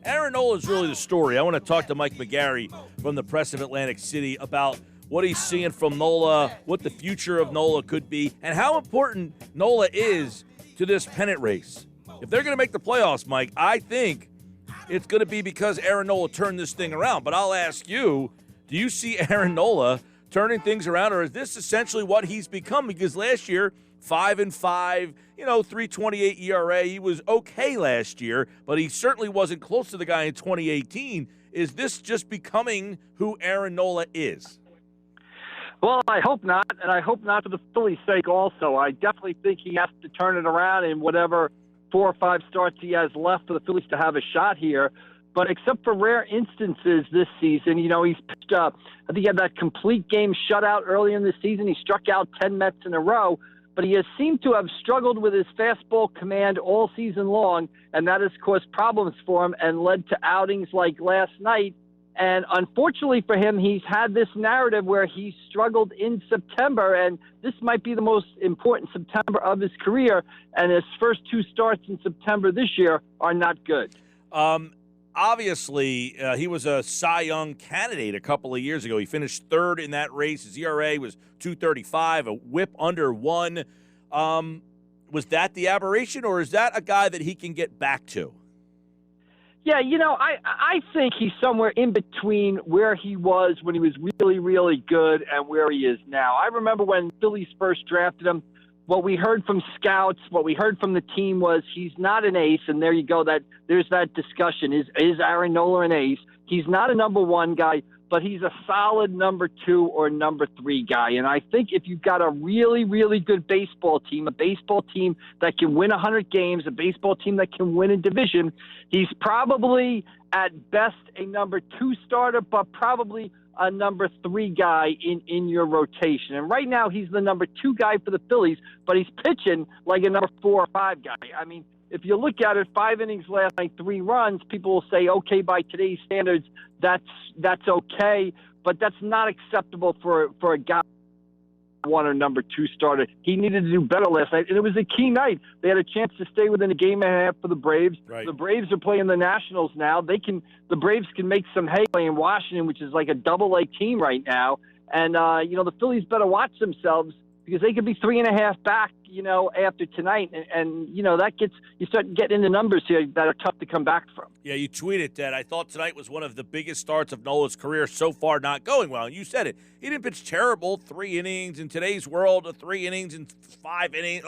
Aaron Nola is really the story. I want to talk to Mike McGarry from the Press of Atlantic City about what he's seeing from Nola, what the future of Nola could be, and how important Nola is to this pennant race. If they're going to make the playoffs, Mike, I think it's going to be because Aaron Nola turned this thing around. But I'll ask you, do you see Aaron Nola turning things around, or is this essentially what he's become? Because last year, 5-5, 3.28 ERA. He was okay last year, but he certainly wasn't close to the guy in 2018. Is this just becoming who Aaron Nola is? Well, I hope not, and I hope not for the Phillies' sake also. I definitely think he has to turn it around in whatever 4 or 5 starts he has left for the Phillies to have a shot here. But except for rare instances this season, he's pitched up. I think he had that complete game shutout early in the season. He struck out 10 Mets in a row, but he has seemed to have struggled with his fastball command all season long, and that has caused problems for him and led to outings like last night. And unfortunately for him, he's had this narrative where he struggled in September, and this might be the most important September of his career, and his first 2 starts in September this year are not good. Obviously, he was a Cy Young candidate a couple of years ago. He finished 3rd in that race. His ERA was 2.35, a whip under 1. Was that the aberration, or is that a guy that he can get back to? Yeah, I think he's somewhere in between where he was when he was really, really good and where he is now. I remember when Phillies first drafted him, what we heard from scouts, what we heard from the team was he's not an ace, and there you go. There's that discussion. Is Aaron Nola an ace? He's not a number 1 guy, but he's a solid number 2 or number 3 guy. And I think if you've got a really, really good baseball team, a baseball team that can win 100 games, a baseball team that can win a division, he's probably at best a number 2 starter, but probably a number 3 guy in your rotation. And right now he's the number 2 guy for the Phillies, but he's pitching like a number 4 or 5 guy. I mean, if you look at it, 5 innings last night, 3 runs, people will say, okay, by today's standards, that's okay, but that's not acceptable for a guy 1 or number 2 starter. He needed to do better last night, and it was a key night. They had a chance to stay within a game and a half for the Braves. Right. The Braves are playing the Nationals now. The Braves can make some hay in Washington, which is like a double-A team right now. And the Phillies better watch themselves because they could be 3.5 back, after tonight. And that you start getting into numbers here that are tough to come back from. Yeah, you tweeted that. I thought tonight was one of the biggest starts of Nola's career so far, not going well. And you said it. He didn't pitch terrible. 3 innings in today's world, 3 innings in 5 innings,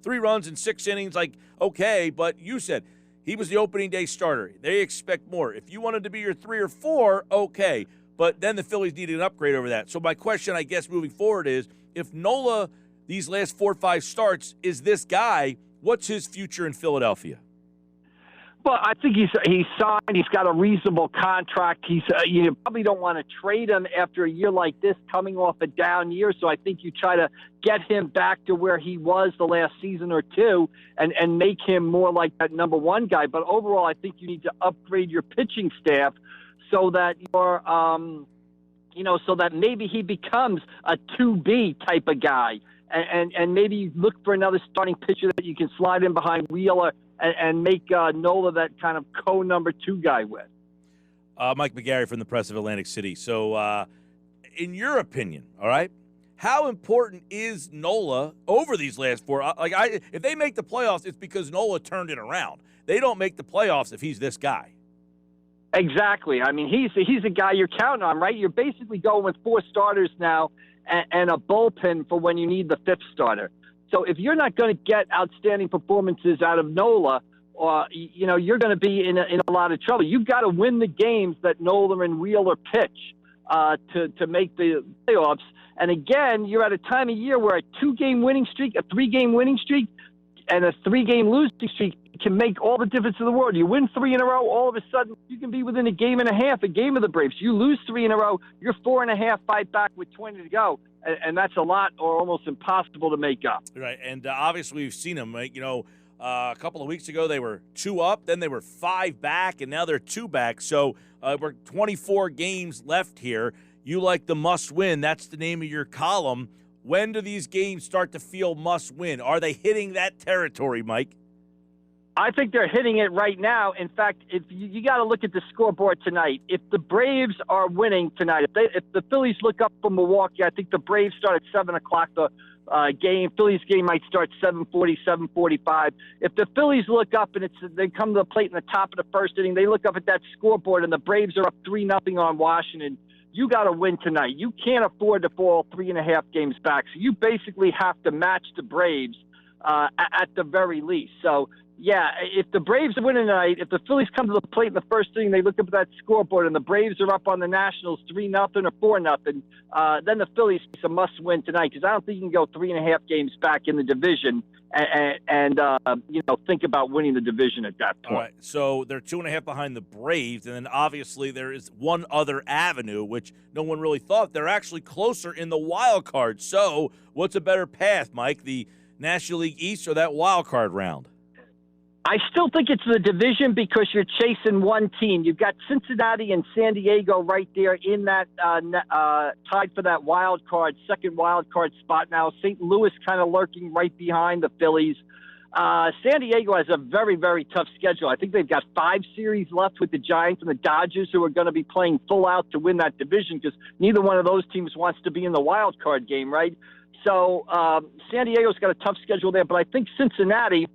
3 runs in 6 innings, okay. But you said he was the opening day starter. They expect more. If you wanted to be your 3 or 4, okay. But then the Phillies needed an upgrade over that. So my question, I guess, moving forward is, if Nola, these last 4 or 5 starts, is this guy, what's his future in Philadelphia? Well, I think he's signed. He's got a reasonable contract. You probably don't want to trade him after a year like this, coming off a down year. So I think you try to get him back to where he was the last season or 2 and make him more like that number 1 guy. But overall, I think you need to upgrade your pitching staff so that so that maybe he becomes a 2B type of guy. And maybe you look for another starting pitcher that you can slide in behind Wheeler and make Nola that kind of co-number 2 guy with. Mike McGarry from the Press of Atlantic City. So, in your opinion, all right, how important is Nola over these last 4? If they make the playoffs, it's because Nola turned it around. They don't make the playoffs if he's this guy. Exactly. I mean, he's a guy you're counting on, right? You're basically going with 4 starters now and a bullpen for when you need the 5th starter. So if you're not going to get outstanding performances out of Nola, you're going to be in a lot of trouble. You've got to win the games that Nola and Wheeler pitch to make the playoffs. And again, you're at a time of year where a 2-game winning streak, a 3-game winning streak, and a 3-game losing streak can make all the difference in the world. You win 3 in a row, all of a sudden you can be within a game and a half, a game of the Braves. You lose 3 in a row, you're 4.5 5 back with 20 to go, and that's a lot or almost impossible to make up. Right, and obviously we've seen them. Right? A couple of weeks ago they were 2 up, then they were 5 back, and now they're 2 back. So we're 24 games left here. You like the must-win. That's the name of your column. When do these games start to feel must-win? Are they hitting that territory, Mike? I think they're hitting it right now. In fact, if you got to look at the scoreboard tonight. If the Braves are winning tonight, if the Phillies look up from Milwaukee, I think the Braves start at 7 o'clock. The Phillies game might start 7:40, 7:45. If the Phillies look up and they come to the plate in the top of the first inning, they look up at that scoreboard and the Braves are up 3-0 on Washington. You got to win tonight. You can't afford to fall 3.5 games back. So you basically have to match the Braves at the very least. So, yeah, if the Braves are winning tonight, if the Phillies come to the plate in the first inning, they look up at that scoreboard, and the Braves are up on the Nationals 3-0 or 4-0, then the Phillies it's a must-win tonight because I don't think you can go 3.5 games back in the division and think about winning the division at that point. All right, so they're 2.5 behind the Braves, and then obviously there is one other avenue, which no one really thought. They're actually closer in the wild card. So what's a better path, Mike, the National League East or that wild card round? I still think it's the division because you're chasing one team. You've got Cincinnati and San Diego right there in that tied for that second wild card spot now. St. Louis kind of lurking right behind the Phillies. San Diego has a very, very tough schedule. I think they've got 5 series left with the Giants and the Dodgers, who are going to be playing full out to win that division because neither one of those teams wants to be in the wild card game, right? So San Diego's got a tough schedule there, but I think Cincinnati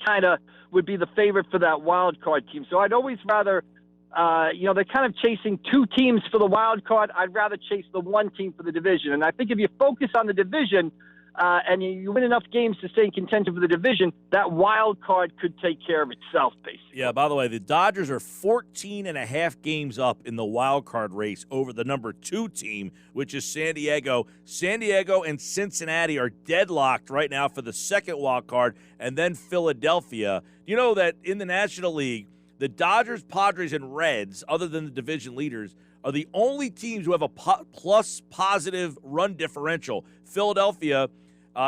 kind of would be the favorite for that wild card team. So I'd always rather, they're kind of chasing 2 teams for the wild card. I'd rather chase the one team for the division. And I think if you focus on the division and you win enough games to stay in contention for the division, that wild card could take care of itself, basically. Yeah, by the way, the Dodgers are 14.5 games up in the wild card race over the number 2 team, which is San Diego. San Diego and Cincinnati are deadlocked right now for the second wild card, and then Philadelphia. You know that in the National League, the Dodgers, Padres, and Reds, other than the division leaders, are the only teams who have a plus positive run differential. Philadelphia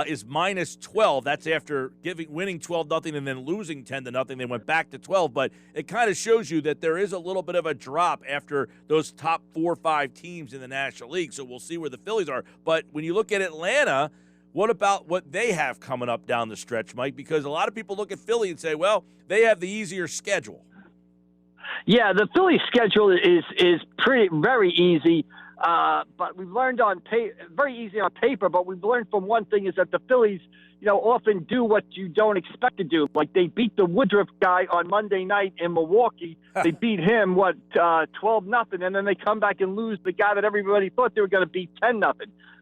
is minus 12. That's after winning 12-0 and then losing 10-0. They went back to 12, but it kind of shows you that there is a little bit of a drop after those top 4 or 5 teams in the National League. So we'll see where the Phillies are. But when you look at Atlanta, what about what they have coming up down the stretch, Mike? Because a lot of people look at Philly and say, well, they have the easier schedule. Yeah, the Philly schedule is very easy. But we've learned very easy on paper, but we've learned from one thing is that the Phillies, often do what you don't expect to do. Like they beat the Woodruff guy on Monday night in Milwaukee. They beat him, 12-0, and then they come back and lose the guy that everybody thought they were going to beat 10-0.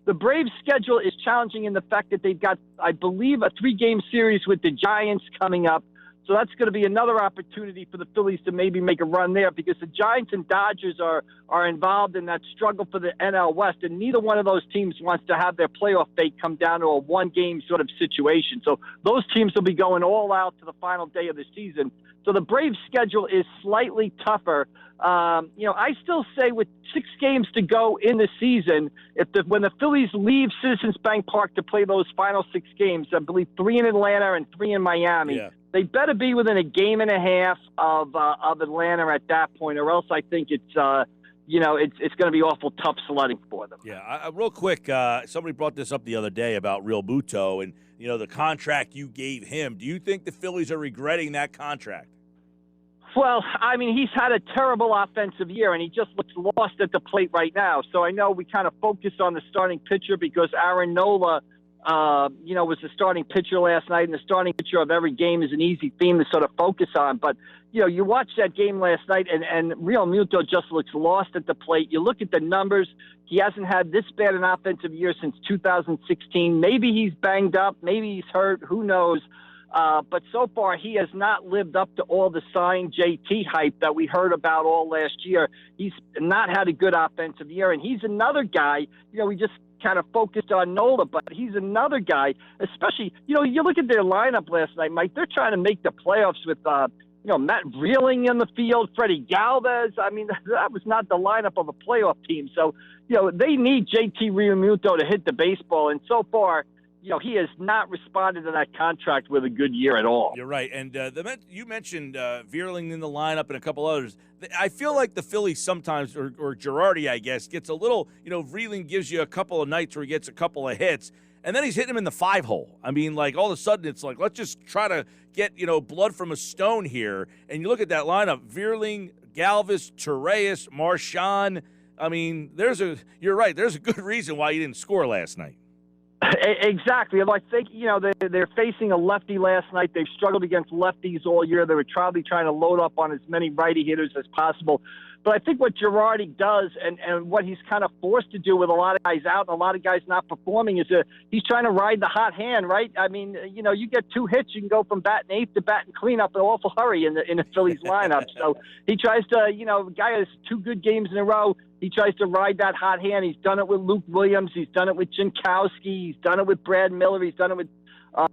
The Braves' schedule is challenging in the fact that they've got, I believe, a 3-game series with the Giants coming up. So that's going to be another opportunity for the Phillies to maybe make a run there because the Giants and Dodgers are involved in that struggle for the NL West, and neither one of those teams wants to have their playoff fate come down to a one-game sort of situation. So those teams will be going all out to the final day of the season. So the Braves' schedule is slightly tougher. I still say with 6 games to go in the season, when the Phillies leave Citizens Bank Park to play those final 6 games, I believe 3 in Atlanta and 3 in Miami. Yeah. They better be within a game and a half of Atlanta at that point, or else I think it's going to be awful tough sledding for them. Yeah, real quick, somebody brought this up the other day about Real Buto and the contract you gave him. Do you think the Phillies are regretting that contract? Well, I mean, he's had a terrible offensive year, and he just looks lost at the plate right now. So I know we kind of focus on the starting pitcher because Aaron Nola was the starting pitcher last night, and the starting pitcher of every game is an easy theme to sort of focus on. But, you watch that game last night, and Real Muto just looks lost at the plate. You look at the numbers. He hasn't had this bad an offensive year since 2016. Maybe he's banged up. Maybe he's hurt. Who knows? But so far, he has not lived up to all the signed JT hype that we heard about all last year. He's not had a good offensive year, and he's another guy, we just kind of focused on Nola, but he's another guy, especially, you look at their lineup last night, Mike, they're trying to make the playoffs with, Matt Vreeling in the field, Freddie Galvez. I mean, that was not the lineup of a playoff team. So, they need JT Realmuto to hit the baseball, and so far, he has not responded to that contract with a good year at all. You're right. And you mentioned Veerling in the lineup and a couple others. I feel like the Phillies sometimes, or Girardi, I guess, gets a little, Veerling gives you a couple of nights where he gets a couple of hits. and then he's hitting him in the 5-hole. I mean, like, all of a sudden it's like, let's just try to get, blood from a stone here. And you look at that lineup, Vierling, Galvis, Torreyes, Marchand. I mean, you're right, there's a good reason why he didn't score last night. Exactly. I think, they're facing a lefty last night. They've struggled against lefties all year. They were probably trying to load up on as many righty hitters as possible. But I think what Girardi does and what he's kind of forced to do with a lot of guys out and a lot of guys not performing is he's trying to ride the hot hand, right? I mean, you get 2 hits, you can go from batting eighth to batting cleanup in an awful hurry in the Phillies lineup. So he tries to, the guy has 2 good games in a row. He tries to ride that hot hand. He's done it with Luke Williams. He's done it with Jankowski. He's done it with Brad Miller. He's done it with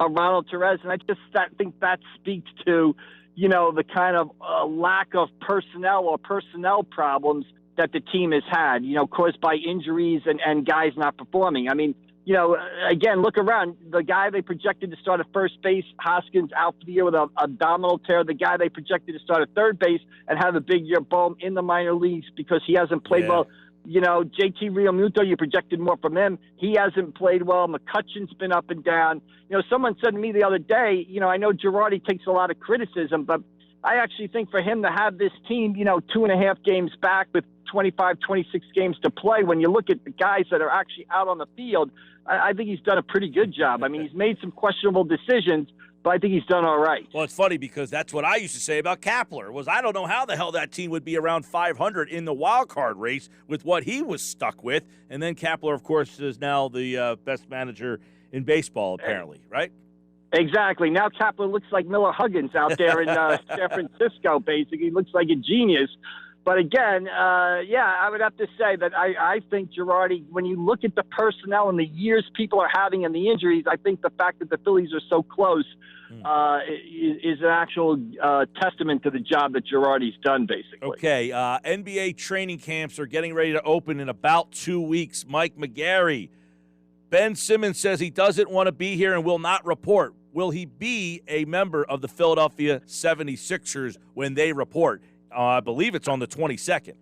Ronald Torres. And I think that speaks to, the kind of lack of personnel or personnel problems that the team has had, caused by injuries and guys not performing. I mean, again, look around. The guy they projected to start at first base, Hoskins, out for the year with a abdominal tear. The guy they projected to start at third base and have a big year, Bohm, in the minor leagues because he hasn't played well. JT Realmuto, you projected more from him. He hasn't played well. McCutcheon's been up and down. Someone said to me the other day, I know Girardi takes a lot of criticism, but I actually think for him to have this team, 2.5 games back with 25, 26 games to play, when you look at the guys that are actually out on the field, I think he's done a pretty good job. I mean, he's made some questionable decisions, but I think he's done all right. Well, it's funny because that's what I used to say about Kapler, was I don't know how the hell that team would be around 500 in the wild card race with what he was stuck with. And then Kapler, of course, is now the best manager in baseball, apparently, right? Exactly. Now Kapler looks like Miller Huggins out there in San Francisco, basically. He looks like a genius. But again, I would have to say that I think Girardi, when you look at the personnel and the years people are having and the injuries, I think the fact that the Phillies are so close is an actual testament to the job that Girardi's done, basically. Okay, NBA training camps are getting ready to open in about 2 weeks. Mike McGarry, Ben Simmons says he doesn't want to be here and will not report. Will he be a member of the Philadelphia 76ers when they report? I believe it's on the 22nd.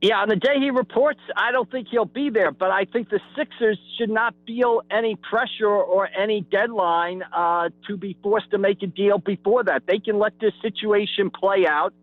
Yeah, on the day he reports, I don't think he'll be there, but I think the Sixers should not feel any pressure or any deadline to be forced to make a deal before that. They can let this situation play out.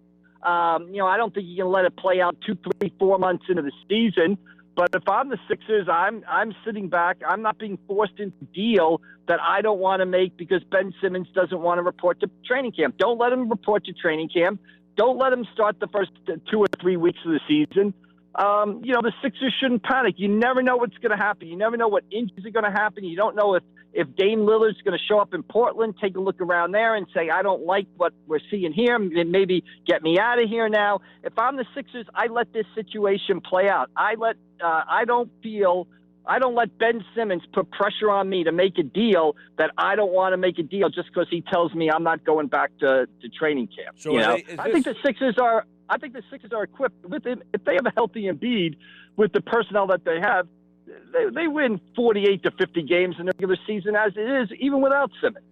I don't think you can let it play out 2, 3, 4 months into the season. But if I'm the Sixers, I'm sitting back. I'm not being forced into a deal that I don't want to make because Ben Simmons doesn't want to report to training camp. Don't let him report to training camp. Don't let him start the first 2 or 3 weeks of the season. The Sixers shouldn't panic. You never know what's going to happen. You never know what injuries are going to happen. You don't know if Dame Lillard's going to show up in Portland, take a look around there and say, I don't like what we're seeing here, maybe get me out of here now. If I'm the Sixers, I let this situation play out. I don't let Ben Simmons put pressure on me to make a deal that I don't want to make a deal just because he tells me I'm not going back to training camp. So I think the Sixers are equipped with him. If they have a healthy Embiid with the personnel that they have, they win 48 to 50 games in the regular season as it is, even without Simmons.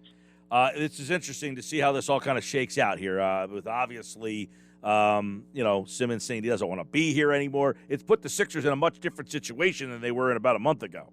This is interesting to see how this all kind of shakes out here. With obviously, Simmons saying he doesn't want to be here anymore. It's put the Sixers in a much different situation than they were in about a month ago.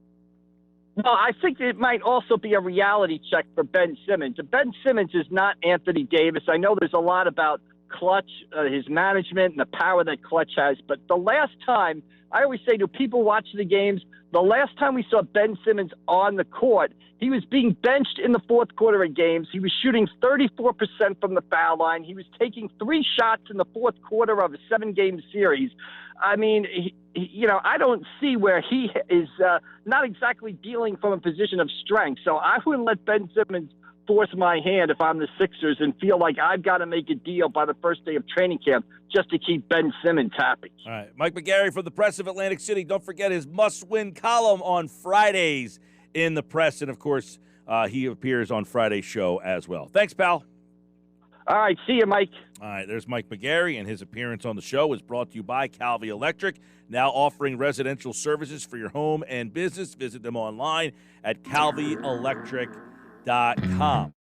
No, I think it might also be a reality check for Ben Simmons. Ben Simmons is not Anthony Davis. I know there's a lot about Clutch, his management, and the power that Clutch has. But the last time, I always say to people watching the games, the last time we saw Ben Simmons on the court, he was being benched in the fourth quarter of games. He was shooting 34% from the foul line. He was taking 3 shots in the fourth quarter of a 7-game series. I mean, I don't see where he is not exactly dealing from a position of strength. So I wouldn't let Ben Simmons force my hand if I'm the Sixers and feel like I've got to make a deal by the first day of training camp just to keep Ben Simmons happy. All right. Mike McGarry from the Press of Atlantic City. Don't forget his must-win column on Fridays in the Press. And, of course, he appears on Friday's show as well. Thanks, pal. All right. See you, Mike. All right. There's Mike McGarry, and his appearance on the show is brought to you by Calvi Electric, now offering residential services for your home and business. Visit them online at calvielectric.com.